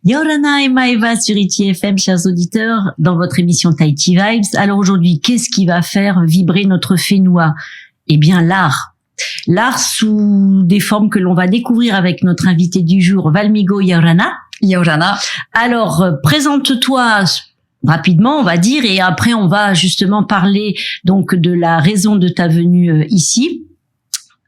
Yorana et Maeva sur ITI FM, chers auditeurs, dans votre émission Tahiti Vibes. Alors aujourd'hui, qu'est-ce qui va faire vibrer notre Fénois? Eh bien, l'art. L'art sous des formes que l'on va découvrir avec notre invité du jour, Valmigo Yorana. Yorana. Alors, présente-toi rapidement, on va dire, et après on va justement parler donc de la raison de ta venue ici.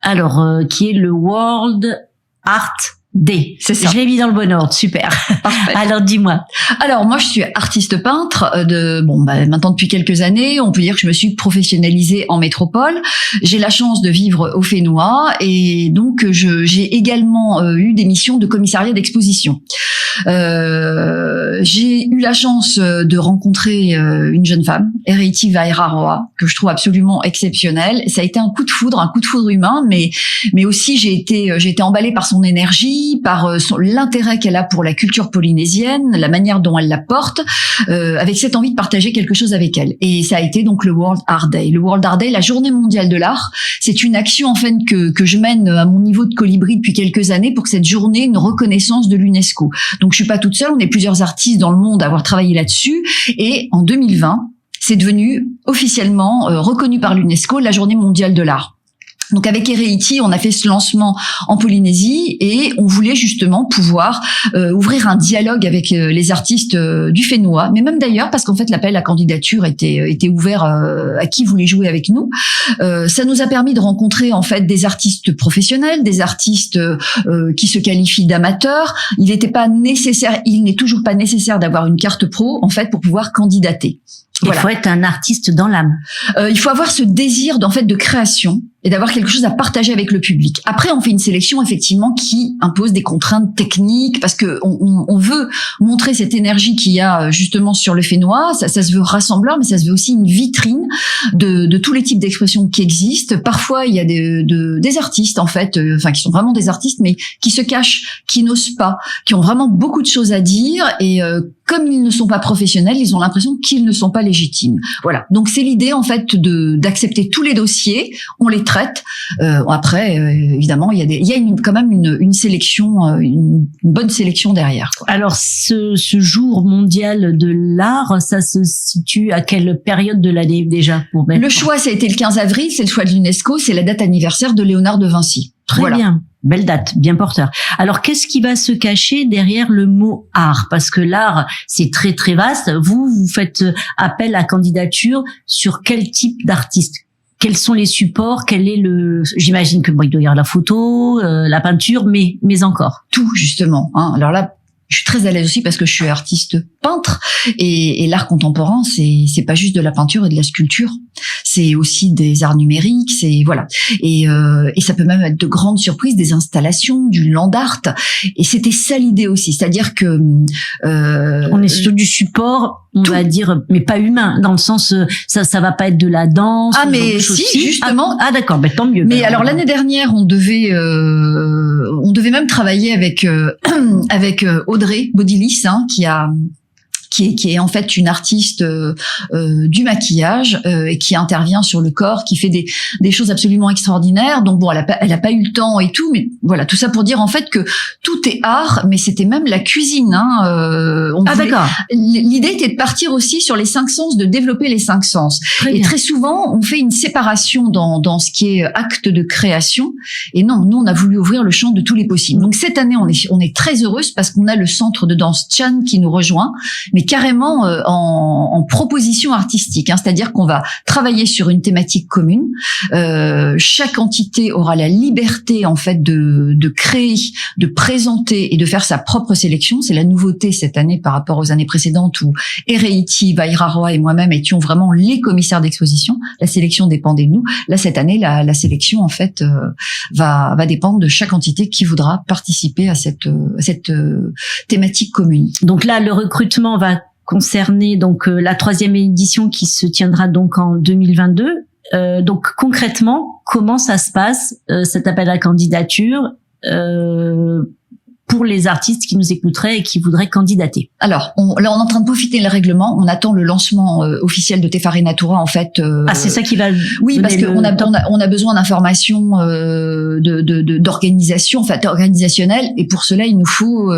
Alors, qui est le World Art Day. C'est ça. Je l'ai mis dans le bon ordre, super. Parfait. Alors dis-moi. Alors moi je suis artiste peintre maintenant depuis quelques années. On peut dire que je me suis professionnalisée en métropole. J'ai la chance de vivre au Fénois et donc j'ai également eu des missions de commissariat d'exposition. J'ai eu la chance de rencontrer une jeune femme, Ereiti Vairaroa, que je trouve absolument exceptionnelle. Ça a été un coup de foudre humain, mais aussi j'ai été emballée par son énergie, par l'intérêt qu'elle a pour la culture polynésienne, la manière dont elle la porte, avec cette envie de partager quelque chose avec elle. Et ça a été donc le World Art Day. Le World Art Day, la Journée mondiale de l'art, c'est une action en fait que je mène à mon niveau de colibri depuis quelques années pour que cette journée ait une reconnaissance de l'UNESCO. Donc je suis pas toute seule, on est plusieurs artistes dans le monde à avoir travaillé là-dessus. Et en 2020, c'est devenu officiellement reconnu par l'UNESCO la Journée mondiale de l'art. Donc avec Ereiti, on a fait ce lancement en Polynésie et on voulait justement pouvoir ouvrir un dialogue avec les artistes du Fénois, mais même d'ailleurs parce qu'en fait l'appel à candidature était ouvert à qui voulait jouer avec nous. Ça nous a permis de rencontrer en fait des artistes professionnels, des artistes qui se qualifient d'amateurs. Il n'est toujours pas nécessaire d'avoir une carte pro en fait pour pouvoir candidater. Voilà. Il faut être un artiste dans l'âme. Il faut avoir ce désir de création et d'avoir quelque chose à partager avec le public. Après, on fait une sélection effectivement qui impose des contraintes techniques parce que on veut montrer cette énergie qu'il y a justement sur le Fénois. Ça se veut rassembleur, mais ça se veut aussi une vitrine de tous les types d'expressions qui existent. Parfois, il y a des artistes en fait, qui sont vraiment des artistes, mais qui se cachent, qui n'osent pas, qui ont vraiment beaucoup de choses à dire et comme ils ne sont pas professionnels, ils ont l'impression qu'ils ne sont pas légitimes. Voilà. Donc c'est l'idée en fait d'accepter tous les dossiers, on les traite. Après, évidemment, il y a quand même une sélection, une bonne sélection derrière, quoi. Alors ce jour mondial de l'art, ça se situe à quelle période de l'année déjà pour Le choix, ça a été le 15 avril, c'est le choix de l'UNESCO, c'est la date anniversaire de Léonard de Vinci. Très bien. Belle date, bien porteur. Alors, qu'est-ce qui va se cacher derrière le mot art? Parce que l'art, c'est très, très vaste. Vous faites appel à candidature sur quel type d'artiste? Quels sont les supports? J'imagine que il doit y avoir la photo, la peinture, mais encore. Tout, justement, hein. Alors là, je suis très à l'aise aussi parce que je suis artiste peintre et l'art contemporain, c'est pas juste de la peinture et de la sculpture. C'est aussi des arts numériques, voilà. Et ça peut même être de grandes surprises, des installations, du land art. Et c'était ça l'idée aussi, c'est-à-dire que on est sur du support, on va dire, mais pas humain, dans le sens ça va pas être de la danse. Ah mais si, justement. Ah d'accord, tant mieux. Mais alors l'année dernière, on devait même travailler avec Audrey Bodilis, hein, qui est en fait une artiste du maquillage et qui intervient sur le corps, qui fait des choses absolument extraordinaires. Donc bon, elle a pas eu le temps et tout, mais voilà, tout ça pour dire en fait que tout est art, mais c'était même la cuisine. Hein, d'accord. L'idée était de partir aussi sur les 5 sens, de développer les 5 sens. Très souvent, on fait une séparation dans ce qui est acte de création. Et non, nous on a voulu ouvrir le champ de tous les possibles. Donc cette année, on est très heureuse parce qu'on a le centre de danse Chan qui nous rejoint, mais carrément en proposition artistique, hein, c'est-à-dire qu'on va travailler sur une thématique commune. Chaque entité aura la liberté en fait de créer, de présenter et de faire sa propre sélection. C'est la nouveauté cette année par rapport aux années précédentes où Ereiti, Vairaroa et moi-même étions vraiment les commissaires d'exposition. La sélection dépendait de nous. Là cette année, la sélection en fait va dépendre de chaque entité qui voudra participer à cette thématique commune. Donc là, le recrutement va concerner donc la 3e édition qui se tiendra donc en 2022. Donc concrètement, comment ça se passe cet appel à candidature pour les artistes qui nous écouteraient et qui voudraient candidater? Alors, là, on est en train de peaufiner le règlement. On attend le lancement officiel de Tefari Natura, en fait. C'est ça qui va. Oui, parce qu'on a besoin d'informations d'organisation, en fait, organisationnelle. Et pour cela, il nous faut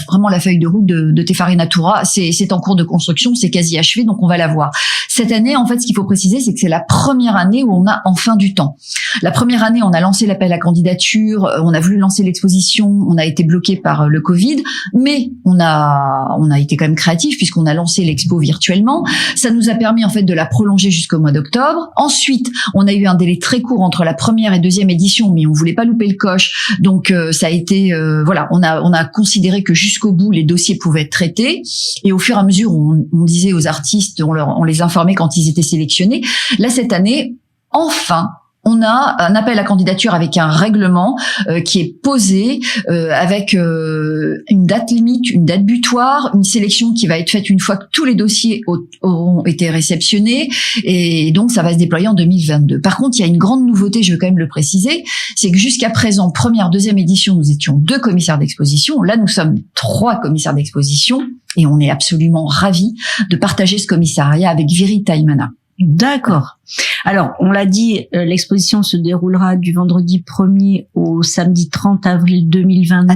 vraiment la feuille de route de Tefari Natura. C'est en cours de construction, c'est quasi achevé, donc on va la voir. Cette année, en fait, ce qu'il faut préciser, c'est que c'est la première année où on a enfin du temps. La première année, on a lancé l'appel à candidature, on a voulu lancer l'exposition, on a été bloqué par le Covid, mais on a été quand même créatif puisqu'on a lancé l'expo virtuellement. Ça nous a permis en fait de la prolonger jusqu'au mois d'octobre. Ensuite, on a eu un délai très court entre la première et deuxième édition, mais on voulait pas louper le coche, donc ça a été on a considéré que jusqu'au bout les dossiers pouvaient être traités, et au fur et à mesure on disait aux artistes, on les informait quand ils étaient sélectionnés. Là cette année, enfin, on a un appel à candidature avec un règlement qui est posé avec une date limite, une date butoir, une sélection qui va être faite une fois que tous les dossiers auront été réceptionnés, et donc ça va se déployer en 2022. Par contre, il y a une grande nouveauté, je veux quand même le préciser, c'est que jusqu'à présent, première, deuxième édition, nous étions 2 commissaires d'exposition. Là, nous sommes 3 commissaires d'exposition, et on est absolument ravis de partager ce commissariat avec Viri Taimana. D'accord. Alors, on l'a dit, l'exposition se déroulera du vendredi 1er au samedi 30 avril 2022 à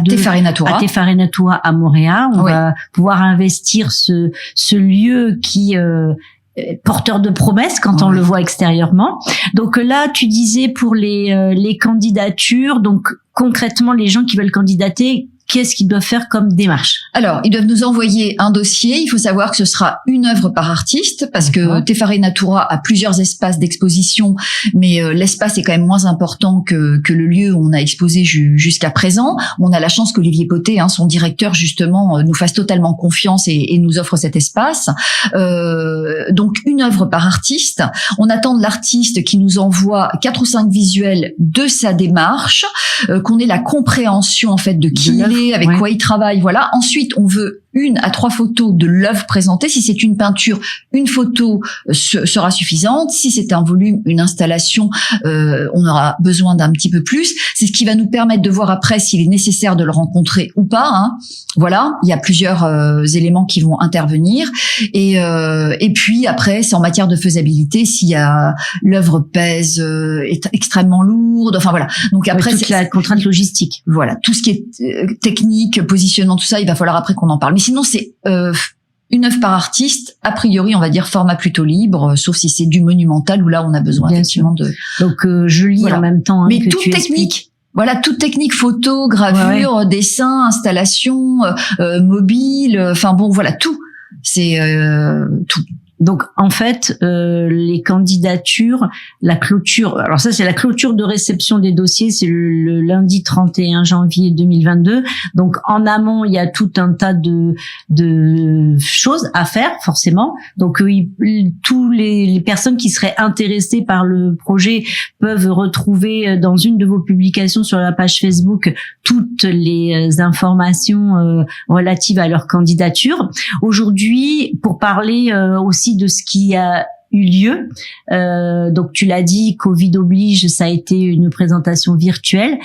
Tefari Natura à Montréal. On va pouvoir investir ce lieu qui est porteur de promesses quand on le voit extérieurement. Donc là, tu disais pour les candidatures, donc concrètement les gens qui veulent candidater, qu'est-ce qu'ils doivent faire comme démarche? Alors, ils doivent nous envoyer un dossier. Il faut savoir que ce sera une œuvre par artiste, parce que Tefari Natura a plusieurs espaces d'exposition, mais l'espace est quand même moins important que le lieu où on a exposé jusqu'à présent. On a la chance qu'Olivier Poté, son directeur, justement, nous fasse totalement confiance et nous offre cet espace. Donc, une œuvre par artiste. On attend de l'artiste qui nous envoie 4 ou 5 visuels de sa démarche, qu'on ait la compréhension, en fait, de qui il est, avec quoi il travaille, voilà. Ensuite, on veut 1 à 3 photos de l'œuvre présentée. Si c'est une peinture, une photo sera suffisante. Si c'est un volume, une installation, on aura besoin d'un petit peu plus. C'est ce qui va nous permettre de voir après s'il est nécessaire de le rencontrer ou pas. Voilà, il y a plusieurs éléments qui vont intervenir. Et puis après, c'est en matière de faisabilité, s'il y a l'œuvre pèse, est extrêmement lourde. Enfin voilà. Donc après, toute la contrainte logistique. Voilà, tout ce qui est technique, positionnement, tout ça, il va falloir après qu'on en parle. Mais sinon, c'est une œuvre par artiste, a priori, on va dire format plutôt libre, sauf si c'est du monumental où là, on a besoin effectivement de. Donc, je lis en même temps. Mais toute technique. Voilà, toute technique, photo, gravure, dessin, installation, mobile. Enfin bon, voilà, tout. C'est tout. Donc en fait, les candidatures, la clôture, alors ça c'est la clôture de réception des dossiers, c'est le lundi 31 janvier 2022. Donc en amont, il y a tout un tas de choses à faire forcément. Donc tous les personnes qui seraient intéressées par le projet peuvent retrouver dans une de vos publications sur la page Facebook toutes les informations relatives à leur candidature. Aujourd'hui, pour parler aussi de ce qui a eu lieu. Donc tu l'as dit, Covid oblige, ça a été une présentation virtuelle.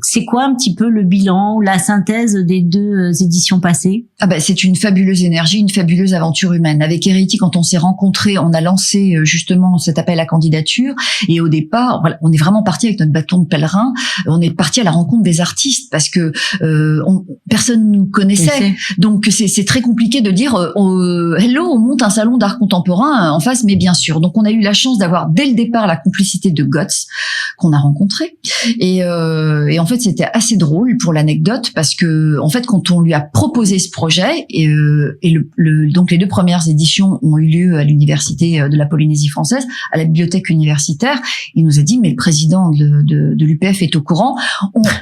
C'est quoi un petit peu le bilan, la synthèse des 2 éditions passées? C'est une fabuleuse énergie, une fabuleuse aventure humaine. Avec Heriti, quand on s'est rencontrés, on a lancé justement cet appel à candidature. Et au départ, voilà, on est vraiment parti avec notre bâton de pèlerin. On est parti à la rencontre des artistes parce que personne nous connaissait. Donc c'est très compliqué de dire hello, on monte un salon d'art contemporain en face, mais bien sûr. Donc on a eu la chance d'avoir dès le départ la complicité de Götz qu'on a rencontré. Et en fait, c'était assez drôle pour l'anecdote parce que, en fait, quand on lui a proposé ce projet, donc les 2 premières éditions ont eu lieu à l'université de la Polynésie française, à la bibliothèque universitaire, il nous a dit, mais le président de l'UPF est au courant.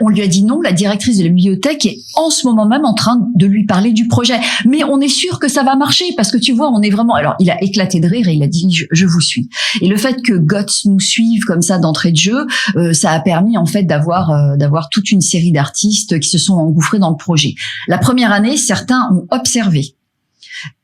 On lui a dit non, la directrice de la bibliothèque est en ce moment même en train de lui parler du projet. Mais on est sûr que ça va marcher parce que tu vois, on est vraiment, alors il a éclaté de rire et il a dit, je vous suis. Et le fait que Götz nous suive comme ça d'entrée de jeu, ça a permis, en fait, d'avoir toute une série d'artistes qui se sont engouffrés dans le projet. La première année, certains ont observé.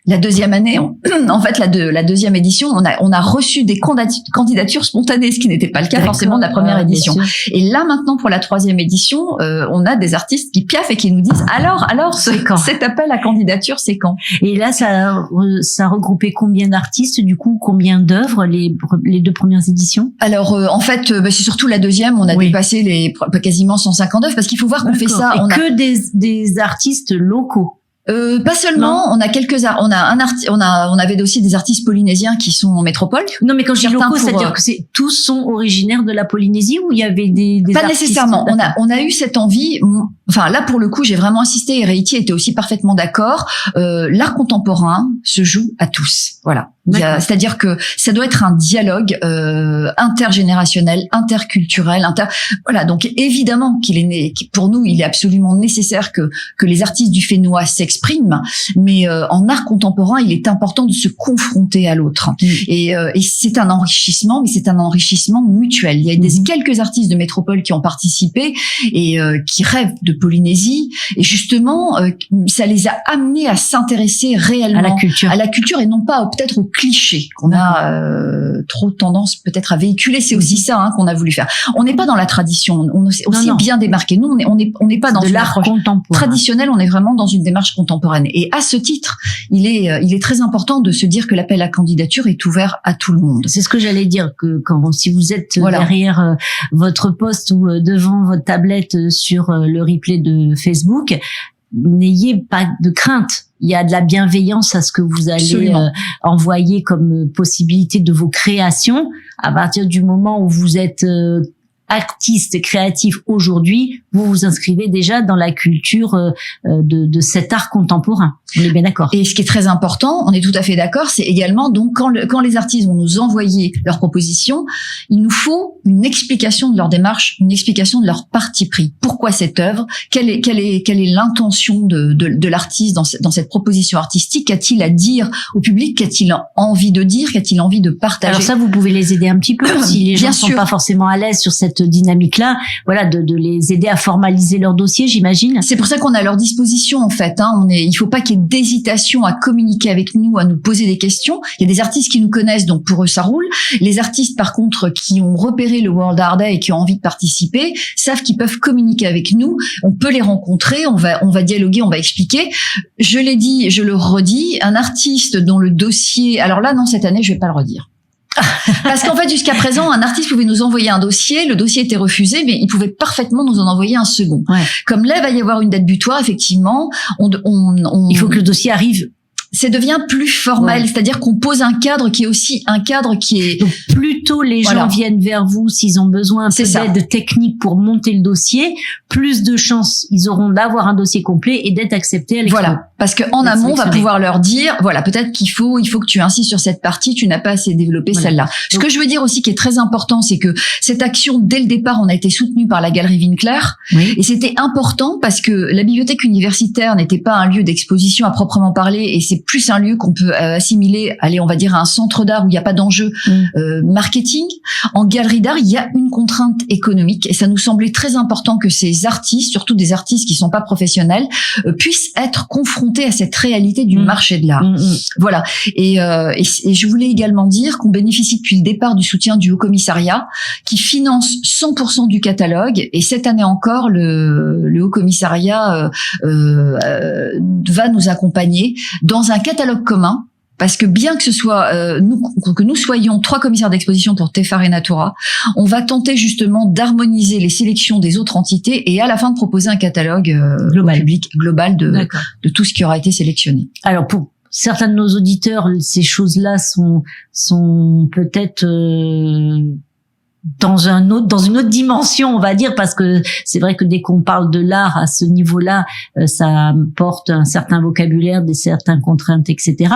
La deuxième année, en fait, la deuxième édition, on a reçu des candidatures spontanées, ce qui n'était pas le cas forcément de la première édition. Et là, maintenant, pour la troisième édition, on a des artistes qui piaffent et qui nous disent alors, cet appel à candidature, c'est quand? Et là, ça regroupait combien d'artistes, du coup, combien d'œuvres, les deux premières éditions? Alors, en fait, c'est surtout la deuxième, on a dépassé quasiment 150 œuvres, parce qu'il faut voir qu'on fait ça. On que des artistes locaux. Pas seulement, on avait aussi des artistes polynésiens qui sont en métropole. Non, mais quand je dis locaux, c'est-à-dire que tous sont originaires de la Polynésie, ou il y avait des pas artistes? Nécessairement. On a eu cette envie. Enfin, là, pour le coup, j'ai vraiment insisté, et Réiti était aussi parfaitement d'accord. L'art contemporain se joue à tous. Voilà. C'est-à-dire que ça doit être un dialogue intergénérationnel, interculturel, voilà. Donc évidemment pour nous, il est absolument nécessaire que les artistes du Fénois s'expriment, mais en art contemporain, il est important de se confronter à l'autre. Et c'est un enrichissement, mais c'est un enrichissement mutuel. Il y a quelques artistes de métropole qui ont participé et qui rêvent de Polynésie, et justement, ça les a amenés à s'intéresser réellement à la culture et non pas peut-être aux clichés qu'on a trop tendance peut-être à véhiculer. C'est aussi ça qu'on a voulu faire. On n'est pas dans la tradition, on est aussi bien démarqué. Nous, on n'est pas dans de l'art contemporain traditionnel, on est vraiment dans une démarche contemporaine. Et à ce titre, il est très important de se dire que l'appel à candidature est ouvert à tout le monde. C'est ce que j'allais dire, que si vous êtes derrière votre poste ou devant votre tablette sur le replay de Facebook, n'ayez pas de crainte. Il y a de la bienveillance à ce que vous allez envoyer comme possibilité de vos créations. À partir du moment où vous êtes artiste créatif aujourd'hui, vous vous inscrivez déjà dans la culture de cet art contemporain. On est bien d'accord. Et ce qui est très important, on est tout à fait d'accord, c'est également donc quand les artistes vont nous envoyer leurs propositions, il nous faut une explication de leur démarche, une explication de leur parti pris. Pourquoi cette œuvre? Quelle est l'intention de l'artiste dans cette proposition artistique? Qu'a-t-il à dire au public? Qu'a-t-il envie de dire? Qu'a-t-il envie de partager? Alors ça, vous pouvez les aider un petit peu si les gens sont pas forcément à l'aise sur cette dynamique-là. Voilà, de les aider à formaliser leur dossier, j'imagine. C'est pour ça qu'on est à leur disposition, en fait. Il faut pas qu'il y ait d'hésitation à communiquer avec nous, à nous poser des questions. Il y a des artistes qui nous connaissent, donc pour eux ça roule. Les artistes, par contre, qui ont repéré le World Art Day et qui ont envie de participer, savent qu'ils peuvent communiquer avec nous. On peut les rencontrer, on va dialoguer, on va expliquer. Je l'ai dit, je le redis, un artiste dont le dossier... Alors là, non, cette année, je vais pas le redire. Parce qu'en fait, jusqu'à présent, un artiste pouvait nous envoyer un dossier, le dossier était refusé, mais il pouvait parfaitement nous en envoyer un second. Comme là, il va y avoir une date butoir, effectivement, il faut que le dossier arrive. Ça devient plus formel, c'est-à-dire qu'on pose un cadre qui est aussi un cadre qui est... Donc, plus tôt les gens viennent vers vous s'ils ont besoin d'aide technique pour monter le dossier, plus de chances ils auront d'avoir un dossier complet et d'être acceptés à l'école. Voilà, parce qu'en amont, on va pouvoir leur dire, voilà, peut-être qu'il faut que tu insistes sur cette partie, tu n'as pas assez développé celle-là. Ce que je veux dire aussi qui est très important, c'est que cette action, dès le départ, on a été soutenu par la Galerie Winkler, et c'était important parce que la bibliothèque universitaire n'était pas un lieu d'exposition à proprement parler, et c'est plus un lieu qu'on peut assimiler, on va dire à un centre d'art où il n'y a pas d'enjeu marketing. En galerie d'art, il y a une contrainte économique, et ça nous semblait très important que ces artistes, surtout des artistes qui sont pas professionnels, puissent être confrontés à cette réalité du marché de l'art. Voilà. Et je voulais également dire qu'on bénéficie depuis le départ du soutien du Haut-Commissariat, qui finance 100% du catalogue, et cette année encore, le Haut-Commissariat va nous accompagner dans un catalogue commun. Parce que bien que ce soit que nous soyons 3 commissaires d'exposition pour Tefar et Natura, on va tenter justement d'harmoniser les sélections des autres entités et à la fin de proposer un catalogue au public global de tout ce qui aura été sélectionné. Alors pour certains de nos auditeurs, ces choses-là sont peut-être dans une autre dimension, on va dire, parce que c'est vrai que dès qu'on parle de l'art à ce niveau-là, ça porte un certain vocabulaire, certaines contraintes, etc.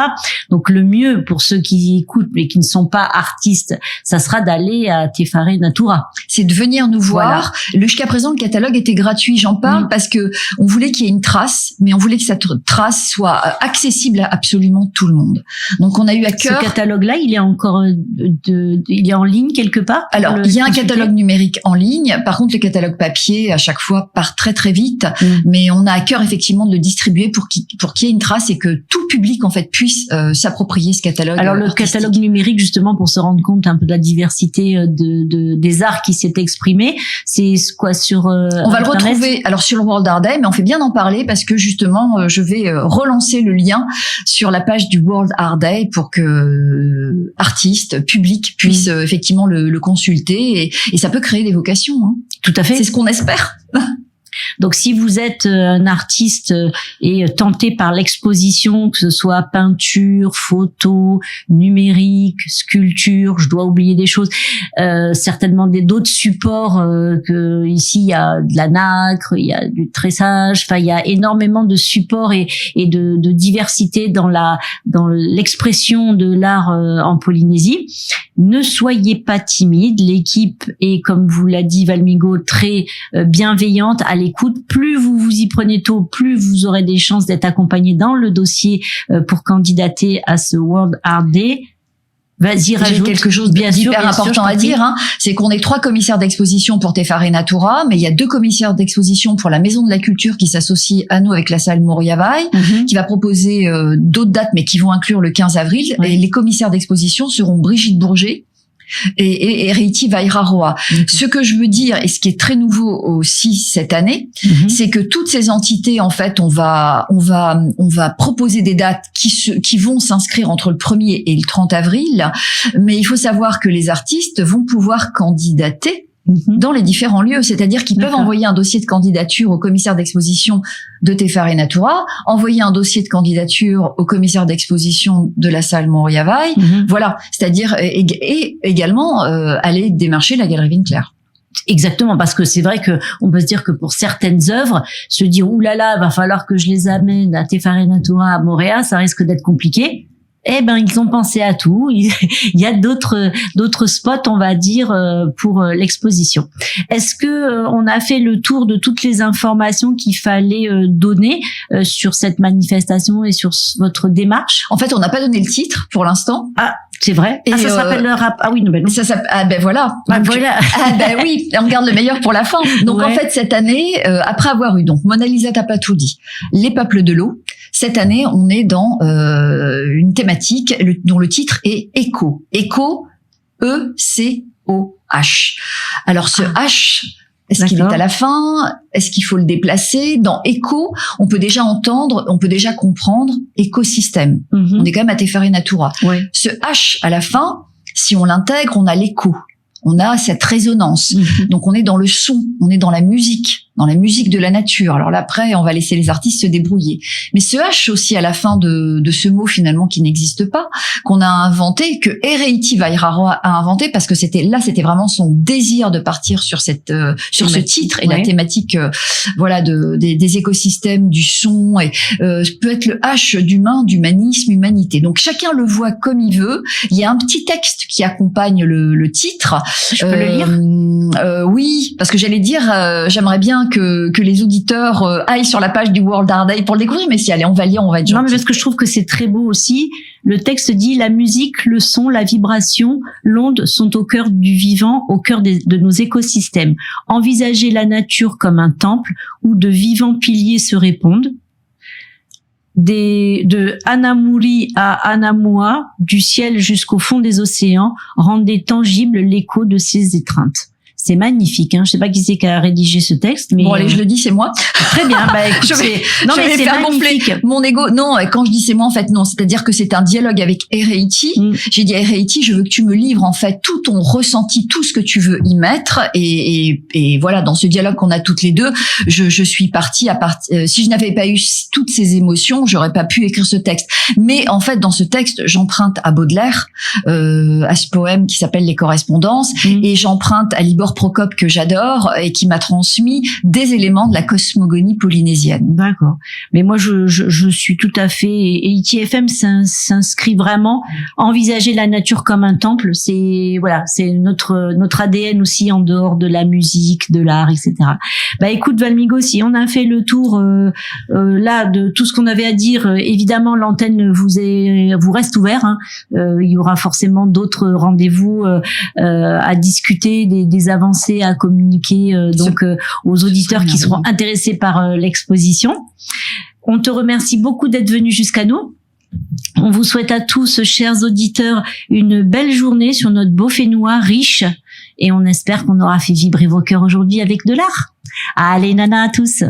Donc le mieux pour ceux qui écoutent mais qui ne sont pas artistes, ça sera d'aller à Tefar et Natura. C'est de venir nous voir. Jusqu'à présent, le catalogue était gratuit. J'en parle parce que on voulait qu'il y ait une trace, mais on voulait que cette trace soit accessible à absolument tout le monde. Donc on a eu à cœur. Ce catalogue-là, il est encore, il est en ligne quelque part. Alors, le Il y a un consulter? catalogue numérique en ligne. Par contre, le catalogue papier, à chaque fois, part très très vite. Mais on a à cœur effectivement de le distribuer pour qu'il y ait une trace et que tout public en fait puisse s'approprier ce catalogue. Alors le catalogue numérique, justement, pour se rendre compte un peu de la diversité des arts qui s'est exprimé, c'est quoi sur on va le retrouver alors sur le World Art Day, mais on fait bien d'en parler parce que justement, je vais relancer le lien sur la page du World Art Day pour que artistes, publics puissent effectivement le consulter et ça peut créer des vocations. Hein. Tout à fait. C'est ce qu'on espère. Donc, si vous êtes un artiste et tenté par l'exposition, que ce soit peinture, photo, numérique, sculpture, je dois oublier des choses, certainement d'autres supports, que ici il y a de la nacre, il y a du tressage, enfin il y a énormément de supports et de diversité dans l'expression de l'art en Polynésie. Ne soyez pas timide, l'équipe est, comme vous l'a dit Valmigo, très bienveillante à l'écoute. Plus vous vous y prenez tôt, plus vous aurez des chances d'être accompagné dans le dossier pour candidater à ce World Art Day. Vas-y, rajoute. J'ai quelque chose bien super important à dire, hein. C'est qu'on est 3 commissaires d'exposition pour Tefare Natura, mais il y a 2 commissaires d'exposition pour la Maison de la Culture qui s'associent à nous avec la salle Moriavai, qui va proposer d'autres dates, mais qui vont inclure le 15 avril. Et les commissaires d'exposition seront Brigitte Bourget et Reiti Vairaroa. Ce que je veux dire, et ce qui est très nouveau aussi cette année, c'est que toutes ces entités, en fait, on va proposer des dates qui vont s'inscrire entre le 1er et le 30 avril, mais il faut savoir que les artistes vont pouvoir candidater dans les différents lieux, c'est-à-dire qu'ils peuvent envoyer un dossier de candidature au commissaire d'exposition de Tefare Natura, envoyer un dossier de candidature au commissaire d'exposition de la salle Moriavai, voilà, c'est-à-dire et également aller démarcher la galerie Winkler. Exactement, parce que c'est vrai que on peut se dire que pour certaines œuvres, se dire oulala, va falloir que je les amène à Tefare Natura, à Moréa, ça risque d'être compliqué. Eh ben, ils ont pensé à tout. Il y a d'autres spots, on va dire, pour l'exposition. Est-ce que on a fait le tour de toutes les informations qu'il fallait donner sur cette manifestation et sur votre démarche? En fait, on n'a pas donné le titre pour l'instant. Ah, c'est vrai. Et ça s'appelle le rap. Ah oui, non, ben non. Ah ben voilà. Ah, voilà. Ah ben oui, on garde le meilleur pour la fin. Donc en fait, cette année, après avoir eu donc Mona Lisa Tapatoudi, Les Peuples de l'eau, cette année, on est dans une thématique dont le titre est Écho. Écho, E-C-O-H. Alors ce H, est-ce qu'il est à la fin? Est-ce qu'il faut le déplacer? Dans écho, on peut déjà entendre, on peut déjà comprendre écosystème. On est quand même à Tefare Natura. Ce H à la fin, si on l'intègre, on a l'écho. On a cette résonance. Donc on est dans le son, on est dans la musique de la nature. Alors là, après, on va laisser les artistes se débrouiller. Mais ce H aussi à la fin de ce mot finalement qui n'existe pas, qu'on a inventé, que Reiti Vairaroa a inventé parce que c'était vraiment son désir de partir sur ce titre et la thématique, voilà, des écosystèmes, du son et peut être le H d'humain, d'humanisme, humanité. Donc chacun le voit comme il veut. Il y a un petit texte qui accompagne le titre. Je peux le lire? Oui, parce que j'allais dire, j'aimerais bien que les auditeurs aillent sur la page du World Art Day pour le découvrir, mais si allez, on va lire, on va être gentil. Non, mais parce que je trouve que c'est très beau aussi. Le texte dit: la musique, le son, la vibration, l'onde sont au cœur du vivant, au cœur de nos écosystèmes. Envisagez la nature comme un temple où de vivants piliers se répondent. De Anamuri à Anamua, du ciel jusqu'au fond des océans, rendez tangible l'écho de ces étreintes. C'est magnifique, hein. Je sais pas qui c'est qui a rédigé ce texte, mais bon allez, je le dis, c'est moi. Très bien. Bah écoute, je vais c'est faire gonfler mon ego. Non, quand je dis c'est moi, en fait non, c'est-à-dire que c'est un dialogue avec Reiti. J'ai dit à Reiti, je veux que tu me livres en fait tout ton ressenti, tout ce que tu veux y mettre, et voilà, dans ce dialogue qu'on a toutes les deux, je suis partie si je n'avais pas eu toutes ces émotions, j'aurais pas pu écrire ce texte. Mais en fait, dans ce texte, j'emprunte à Baudelaire, à ce poème qui s'appelle Les Correspondances, et j'emprunte à Libor Igor Procope que j'adore et qui m'a transmis des éléments de la cosmogonie polynésienne. D'accord. Mais moi, je suis tout à fait, et ITFM s'inscrit vraiment, envisager la nature comme un temple. C'est notre ADN aussi, en dehors de la musique, de l'art, etc. Bah écoute Valmigo, si on a fait le tour là de tout ce qu'on avait à dire, évidemment l'antenne vous reste ouverte. Hein. Il y aura forcément d'autres rendez-vous à discuter, des avancées à communiquer aux auditeurs qui seront intéressés par l'exposition. On te remercie beaucoup d'être venu jusqu'à nous. On vous souhaite à tous, chers auditeurs, une belle journée sur notre beau Fénois riche, et on espère qu'on aura fait vibrer vos cœurs aujourd'hui avec de l'art. Allez, nana à tous.